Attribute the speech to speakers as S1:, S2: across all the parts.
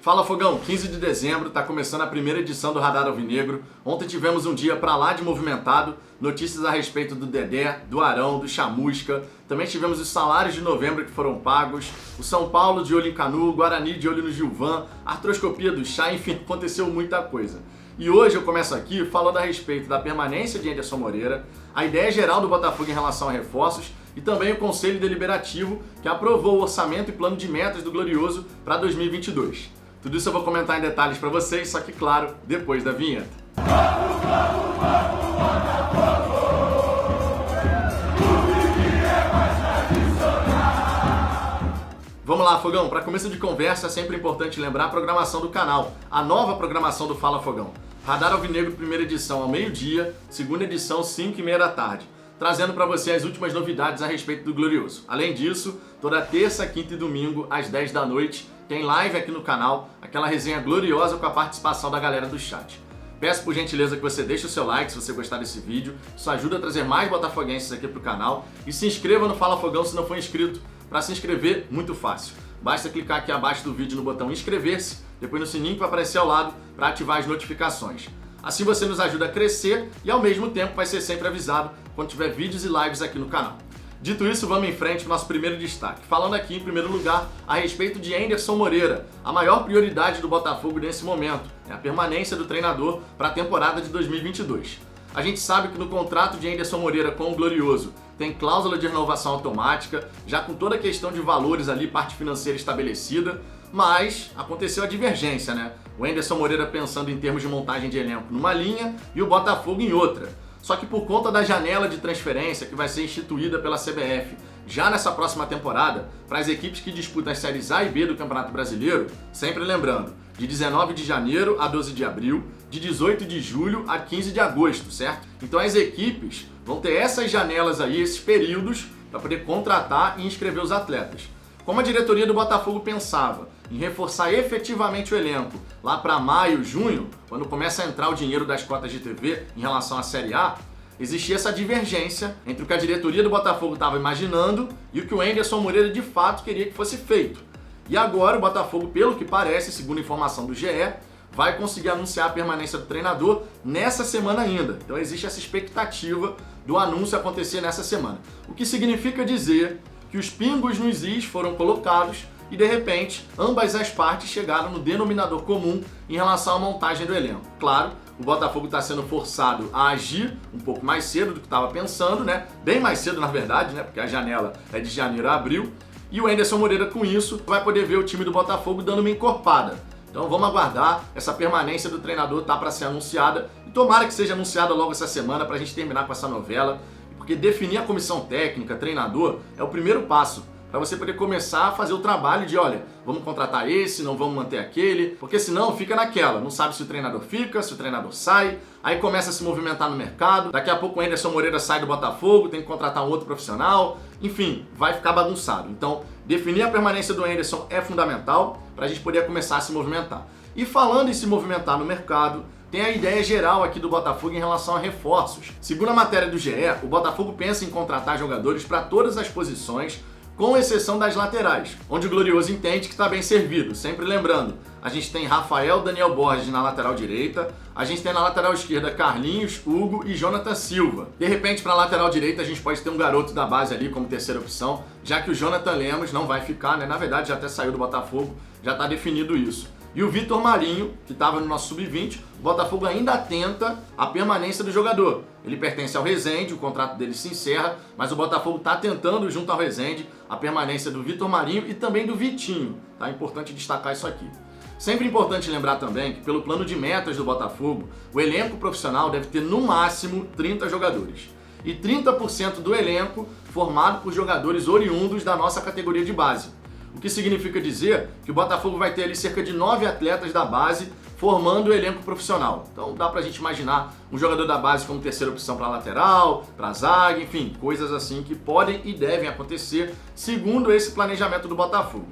S1: Fala Fogão, 15 de dezembro, está começando a primeira edição do Radar Alvinegro. Ontem tivemos um dia pra lá de movimentado, notícias a respeito do Dedé, do Arão, do Chamusca. Também tivemos os salários de novembro que foram pagos, o São Paulo de olho em Canu, o Guarani de olho no Gilvan, a artroscopia do Chá, enfim, aconteceu muita coisa. E hoje eu começo aqui falando a respeito da permanência de Anderson Moreira, a ideia geral do Botafogo em relação a reforços e também o Conselho Deliberativo que aprovou o orçamento e plano de metas do Glorioso para 2022. Tudo isso eu vou comentar em detalhes para vocês, só que claro, depois da vinheta. Vamos lá, Fogão, para começo de conversa é sempre importante lembrar a programação do canal, a nova programação do Fala Fogão. Radar Alvinegro, primeira edição ao meio-dia, segunda edição 5h30 da tarde, trazendo para você as últimas novidades a respeito do Glorioso. Além disso, toda terça, quinta e domingo, às 10 da noite, tem live aqui no canal, aquela resenha gloriosa com a participação da galera do chat. Peço por gentileza que você deixe o seu like se você gostar desse vídeo, isso ajuda a trazer mais botafoguenses aqui pro canal, e se inscreva no Fala Fogão se não for inscrito. Para se inscrever, muito fácil. Basta clicar aqui abaixo do vídeo no botão inscrever-se, depois no sininho que vai aparecer ao lado para ativar as notificações. Assim você nos ajuda a crescer e ao mesmo tempo vai ser sempre avisado quando tiver vídeos e lives aqui no canal. Dito isso, vamos em frente para o nosso primeiro destaque. Falando aqui, em primeiro lugar, a respeito de Anderson Moreira. A maior prioridade do Botafogo nesse momento é a permanência do treinador para a temporada de 2022. A gente sabe que no contrato de Anderson Moreira com o Glorioso tem cláusula de renovação automática, já com toda a questão de valores ali, parte financeira estabelecida, mas aconteceu a divergência, né? O Anderson Moreira pensando em termos de montagem de elenco numa linha e o Botafogo em outra. Só que por conta da janela de transferência que vai ser instituída pela CBF já nessa próxima temporada, para as equipes que disputam as séries A e B do Campeonato Brasileiro, sempre lembrando, de 19 de janeiro a 12 de abril, de 18 de julho a 15 de agosto, certo? Então as equipes vão ter essas janelas aí, esses períodos, para poder contratar e inscrever os atletas. Como a diretoria do Botafogo pensava em reforçar efetivamente o elenco lá para maio, junho, quando começa a entrar o dinheiro das cotas de TV em relação à Série A, existia essa divergência entre o que a diretoria do Botafogo estava imaginando e o que o Anderson Moreira de fato queria que fosse feito. E agora o Botafogo, pelo que parece, segundo informação do GE, vai conseguir anunciar a permanência do treinador nessa semana ainda. Então existe essa expectativa do anúncio acontecer nessa semana. O que significa dizer que os pingos nos is foram colocados e, de repente, ambas as partes chegaram no denominador comum em relação à montagem do elenco. Claro, o Botafogo está sendo forçado a agir um pouco mais cedo do que estava pensando, né? Bem mais cedo, na verdade, né? Porque a janela é de janeiro a abril. E o Anderson Moreira, com isso, vai poder ver o time do Botafogo dando uma encorpada. Então vamos aguardar, essa permanência do treinador tá para ser anunciada. E tomara que seja anunciada logo essa semana para a gente terminar com essa novela. Porque definir a comissão técnica, treinador, é o primeiro passo para você poder começar a fazer o trabalho de, olha, vamos contratar esse, não vamos manter aquele, porque senão fica naquela, não sabe se o treinador fica, se o treinador sai, aí começa a se movimentar no mercado, daqui a pouco o Anderson Moreira sai do Botafogo, tem que contratar um outro profissional, enfim, vai ficar bagunçado. Então, definir a permanência do Anderson é fundamental para a gente poder começar a se movimentar. E falando em se movimentar no mercado, tem a ideia geral aqui do Botafogo em relação a reforços. Segundo a matéria do GE, o Botafogo pensa em contratar jogadores para todas as posições, com exceção das laterais, onde o Glorioso entende que está bem servido. Sempre lembrando, a gente tem Rafael Daniel Borges na lateral direita, a gente tem na lateral esquerda Carlinhos, Hugo e Jonathan Silva. De repente, para a lateral direita, a gente pode ter um garoto da base ali como terceira opção, já que o Jonathan Lemos não vai ficar, né? Na verdade, já até saiu do Botafogo, já está definido isso. E o Vitor Marinho, que estava no nosso sub-20, o Botafogo ainda tenta a permanência do jogador. Ele pertence ao Resende, o contrato dele se encerra, mas o Botafogo está tentando, junto ao Resende, a permanência do Vitor Marinho e também do Vitinho. Tá? É importante destacar isso aqui. Sempre importante lembrar também que, pelo plano de metas do Botafogo, o elenco profissional deve ter no máximo 30 jogadores. E 30% do elenco formado por jogadores oriundos da nossa categoria de base. O que significa dizer que o Botafogo vai ter ali cerca de 9 atletas da base formando o elenco profissional. Então dá pra gente imaginar um jogador da base como terceira opção para lateral, para zaga, enfim, coisas assim que podem e devem acontecer segundo esse planejamento do Botafogo.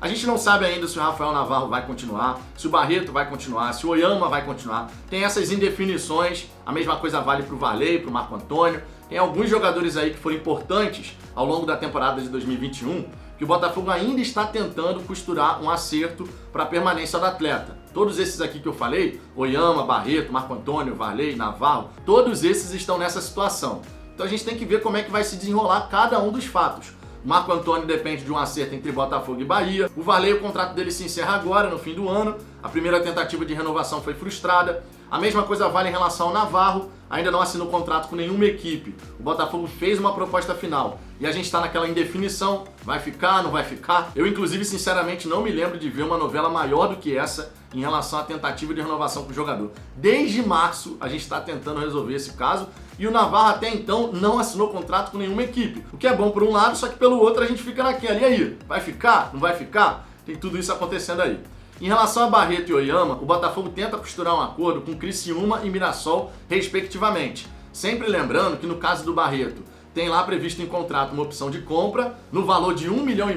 S1: A gente não sabe ainda se o Rafael Navarro vai continuar, se o Barreto vai continuar, se o Oyama vai continuar. Tem essas indefinições, a mesma coisa vale para o Varley, para o Marco Antônio. Tem alguns jogadores aí que foram importantes ao longo da temporada de 2021 que o Botafogo ainda está tentando costurar um acerto para a permanência do atleta. Todos esses aqui que eu falei, Oyama, Barreto, Marco Antônio, Varley, Navarro, todos esses estão nessa situação. Então a gente tem que ver como é que vai se desenrolar cada um dos fatos. O Marco Antônio depende de um acerto entre Botafogo e Bahia. O Varley, o contrato dele se encerra agora, no fim do ano. A primeira tentativa de renovação foi frustrada. A mesma coisa vale em relação ao Navarro. Ainda não assinou contrato com nenhuma equipe. O Botafogo fez uma proposta final. E a gente está naquela indefinição. Vai ficar, não vai ficar? Eu, inclusive, sinceramente, não me lembro de ver uma novela maior do que essa em relação à tentativa de renovação com o jogador. Desde março, a gente está tentando resolver esse caso. E o Navarro, até então, não assinou contrato com nenhuma equipe. O que é bom por um lado, só que pelo outro a gente fica naquela. E aí? Vai ficar? Não vai ficar? Tem tudo isso acontecendo aí. Em relação a Barreto e Oyama, o Botafogo tenta costurar um acordo com Criciúma e Mirassol, respectivamente. Sempre lembrando que no caso do Barreto, tem lá previsto em contrato uma opção de compra no valor de R$1,5 milhão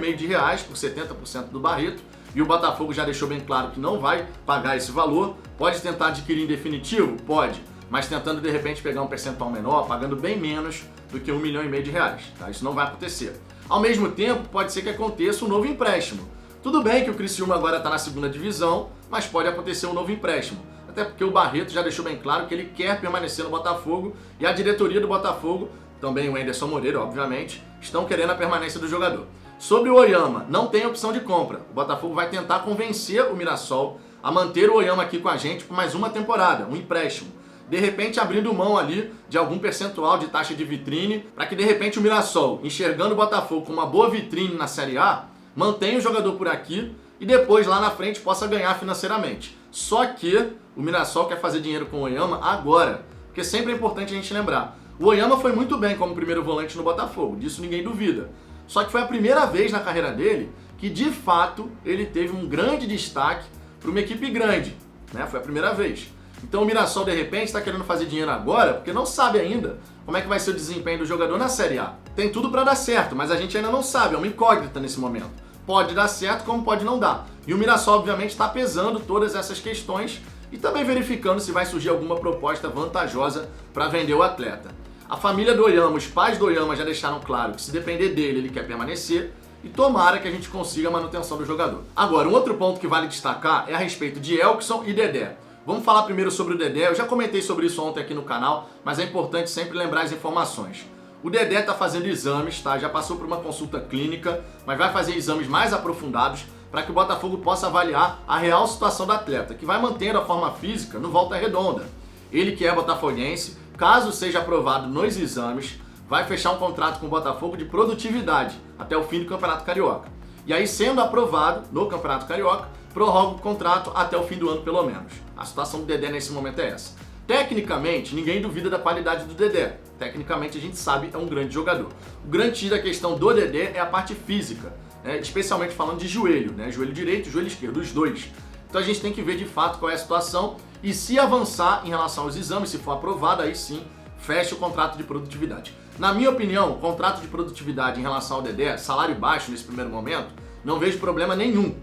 S1: por 70% do Barreto, e o Botafogo já deixou bem claro que não vai pagar esse valor. Pode tentar adquirir em definitivo? Pode, mas tentando de repente pegar um percentual menor, pagando bem menos do que R$1,5 milhão, tá? Isso não vai acontecer. Ao mesmo tempo, pode ser que aconteça um novo empréstimo. Tudo bem que o Criciúma agora está na segunda divisão, mas pode acontecer um novo empréstimo. Até porque o Barreto já deixou bem claro que ele quer permanecer no Botafogo e a diretoria do Botafogo, também o Anderson Moreira, obviamente, estão querendo a permanência do jogador. Sobre o Oyama, não tem opção de compra. O Botafogo vai tentar convencer o Mirassol a manter o Oyama aqui com a gente por mais uma temporada, um empréstimo. De repente abrindo mão ali de algum percentual de taxa de vitrine, para que de repente o Mirassol, enxergando o Botafogo com uma boa vitrine na Série A, mantenha o jogador por aqui e depois lá na frente possa ganhar financeiramente. Só que o Mirassol quer fazer dinheiro com o Oyama agora, porque sempre é importante a gente lembrar. O Oyama foi muito bem como primeiro volante no Botafogo, disso ninguém duvida. Só que foi a primeira vez na carreira dele que de fato ele teve um grande destaque para uma equipe grande, né? Foi a primeira vez. Então o Mirassol de repente está querendo fazer dinheiro agora porque não sabe ainda como é que vai ser o desempenho do jogador na Série A. Tem tudo para dar certo, mas a gente ainda não sabe, é uma incógnita nesse momento. Pode dar certo como pode não dar. E o Mirassol obviamente está pesando todas essas questões e também verificando se vai surgir alguma proposta vantajosa para vender o atleta. A família do Oyama, os pais do Oyama já deixaram claro que se depender dele, ele quer permanecer e tomara que a gente consiga a manutenção do jogador. Agora, um outro ponto que vale destacar é a respeito de Elkson e Dedé. Vamos falar primeiro sobre o Dedé. Eu já comentei sobre isso ontem aqui no canal, mas é importante sempre lembrar as informações. O Dedé está fazendo exames, tá? Já passou por uma consulta clínica, mas vai fazer exames mais aprofundados para que o Botafogo possa avaliar a real situação do atleta, que vai mantendo a forma física no Volta Redonda. Ele que é botafoguense, caso seja aprovado nos exames, vai fechar um contrato com o Botafogo de produtividade até o fim do Campeonato Carioca. E aí, sendo aprovado no Campeonato Carioca, prorroga o contrato até o fim do ano pelo menos. A situação do Dedé nesse momento é essa. Tecnicamente, ninguém duvida da qualidade do Dedé. Tecnicamente, a gente sabe, é um grande jogador. O grande X da questão do Dedé é a parte física, né? Especialmente falando de joelho, né? Joelho direito e joelho esquerdo, os dois. Então a gente tem que ver de fato qual é a situação e se avançar em relação aos exames, se for aprovado, aí sim, fecha o contrato de produtividade. Na minha opinião, contrato de produtividade em relação ao Dedé, salário baixo nesse primeiro momento, não vejo problema nenhum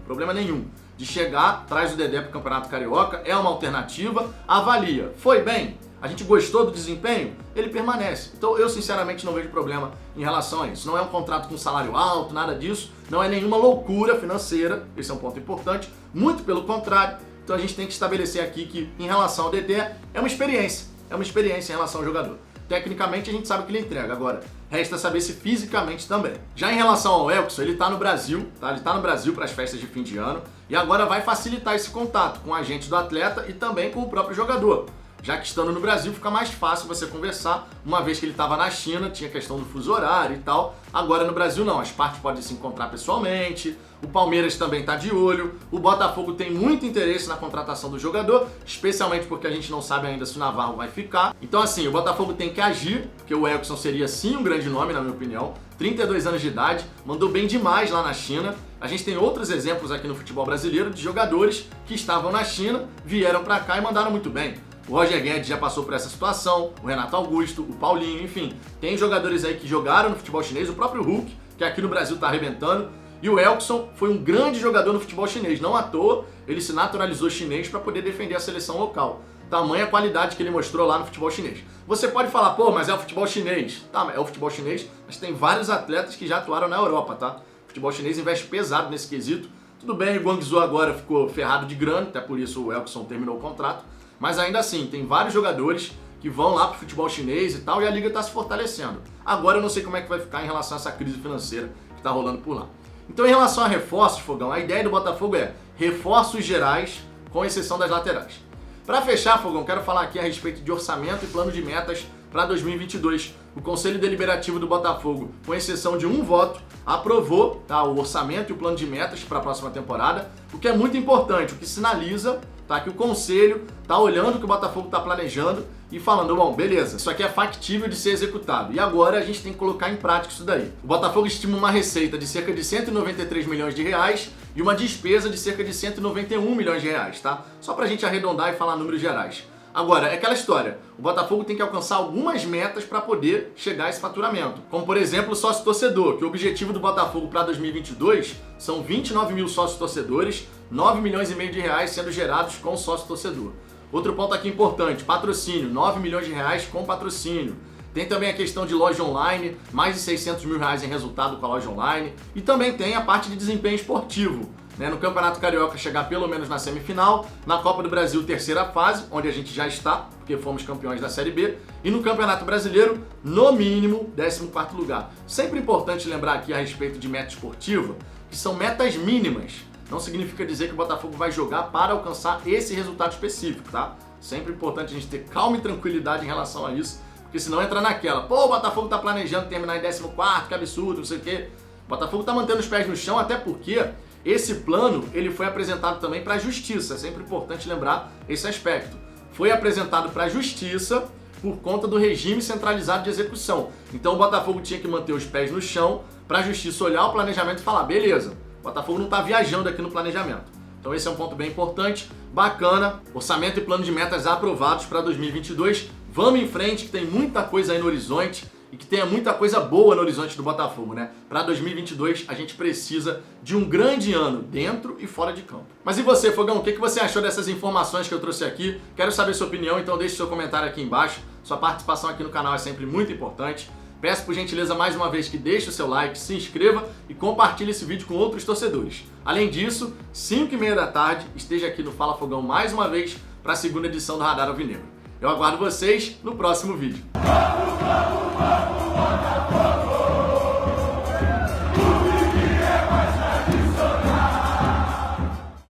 S1: de chegar, traz o Dedé para o Campeonato Carioca, é uma alternativa, avalia. Foi bem? A gente gostou do desempenho? Ele permanece. Então eu sinceramente não vejo problema em relação a isso. Não é um contrato com salário alto, nada disso, não é nenhuma loucura financeira, esse é um ponto importante, muito pelo contrário. Então a gente tem que estabelecer aqui que em relação ao Dedé é uma experiência em relação ao jogador. Tecnicamente a gente sabe que ele entrega, agora resta saber se fisicamente também. Já em relação ao Elkson, ele está no Brasil, tá? Ele está no Brasil para as festas de fim de ano e agora vai facilitar esse contato com o agente do atleta e também com o próprio jogador. Já que estando no Brasil fica mais fácil você conversar, uma vez que ele estava na China, tinha questão do fuso horário e tal. Agora no Brasil não, as partes podem se encontrar pessoalmente, o Palmeiras também está de olho, o Botafogo tem muito interesse na contratação do jogador, especialmente porque a gente não sabe ainda se o Navarro vai ficar. Então assim, o Botafogo tem que agir, porque o Elkson seria sim um grande nome na minha opinião, 32 anos de idade, mandou bem demais lá na China. A gente tem outros exemplos aqui no futebol brasileiro de jogadores que estavam na China, vieram para cá e mandaram muito bem. O Roger Guedes já passou por essa situação, o Renato Augusto, o Paulinho, enfim. Tem jogadores aí que jogaram no futebol chinês, o próprio Hulk, que aqui no Brasil tá arrebentando. E o Elkson foi um grande jogador no futebol chinês. Não à toa, ele se naturalizou chinês para poder defender a seleção local. Tamanha qualidade que ele mostrou lá no futebol chinês. Você pode falar, pô, mas é o futebol chinês. Tá, é o futebol chinês, mas tem vários atletas que já atuaram na Europa, tá? O futebol chinês investe pesado nesse quesito. Tudo bem, o Guangzhou agora ficou ferrado de grana, até por isso o Elkson terminou o contrato, mas ainda assim, tem vários jogadores que vão lá pro futebol chinês e tal, e a liga está se fortalecendo. Agora eu não sei como é que vai ficar em relação a essa crise financeira que está rolando por lá. Então, em relação a reforços, Fogão, a ideia do Botafogo é reforços gerais, com exceção das laterais. Para fechar, Fogão, quero falar aqui a respeito de orçamento e plano de metas para 2022. O Conselho Deliberativo do Botafogo, com exceção de um voto, aprovou o orçamento e o plano de metas para a próxima temporada, o que é muito importante, o que sinaliza que o Conselho está olhando o que o Botafogo está planejando e falando, bom, beleza, isso aqui é factível de ser executado. E agora a gente tem que colocar em prática isso daí. O Botafogo estima uma receita de cerca de 193 milhões de reais e uma despesa de cerca de 191 milhões de reais, tá? Só pra gente arredondar e falar números gerais. Agora, é aquela história, o Botafogo tem que alcançar algumas metas para poder chegar a esse faturamento. Como, por exemplo, o sócio-torcedor, que o objetivo do Botafogo para 2022 são 29 mil sócios-torcedores, 9 milhões e meio de reais sendo gerados com o sócio-torcedor. Outro ponto aqui importante, patrocínio, 9 milhões de reais com patrocínio. Tem também a questão de loja online, mais de 600 mil reais em resultado com a loja online. E também tem a parte de desempenho esportivo. No Campeonato Carioca chegar pelo menos na semifinal, na Copa do Brasil terceira fase, onde a gente já está, porque fomos campeões da Série B, e no Campeonato Brasileiro, no mínimo, 14º lugar. Sempre importante lembrar aqui a respeito de meta esportiva, que são metas mínimas. Não significa dizer que o Botafogo vai jogar para alcançar esse resultado específico, tá? Sempre importante a gente ter calma e tranquilidade em relação a isso, porque senão entra naquela, pô, o Botafogo tá planejando terminar em 14º, que absurdo, não sei o quê. O Botafogo tá mantendo os pés no chão, até porque esse plano ele foi apresentado também para a Justiça, é sempre importante lembrar esse aspecto. Foi apresentado para a Justiça por conta do regime centralizado de execução. Então o Botafogo tinha que manter os pés no chão para a Justiça olhar o planejamento e falar, beleza, o Botafogo não está viajando aqui no planejamento. Então esse é um ponto bem importante, bacana, orçamento e plano de metas aprovados para 2022. Vamos em frente que tem muita coisa aí no horizonte. E que tenha muita coisa boa no horizonte do Botafogo, né? Para 2022 a gente precisa de um grande ano dentro e fora de campo. Mas e você, Fogão? O que você achou dessas informações que eu trouxe aqui? Quero saber sua opinião, então deixe seu comentário aqui embaixo. Sua participação aqui no canal é sempre muito importante. Peço por gentileza mais uma vez que deixe o seu like, se inscreva e compartilhe esse vídeo com outros torcedores. Além disso, 5h30 da tarde, esteja aqui no Fala Fogão mais uma vez para a segunda edição do Radar Alvinegro. Eu aguardo vocês no próximo vídeo.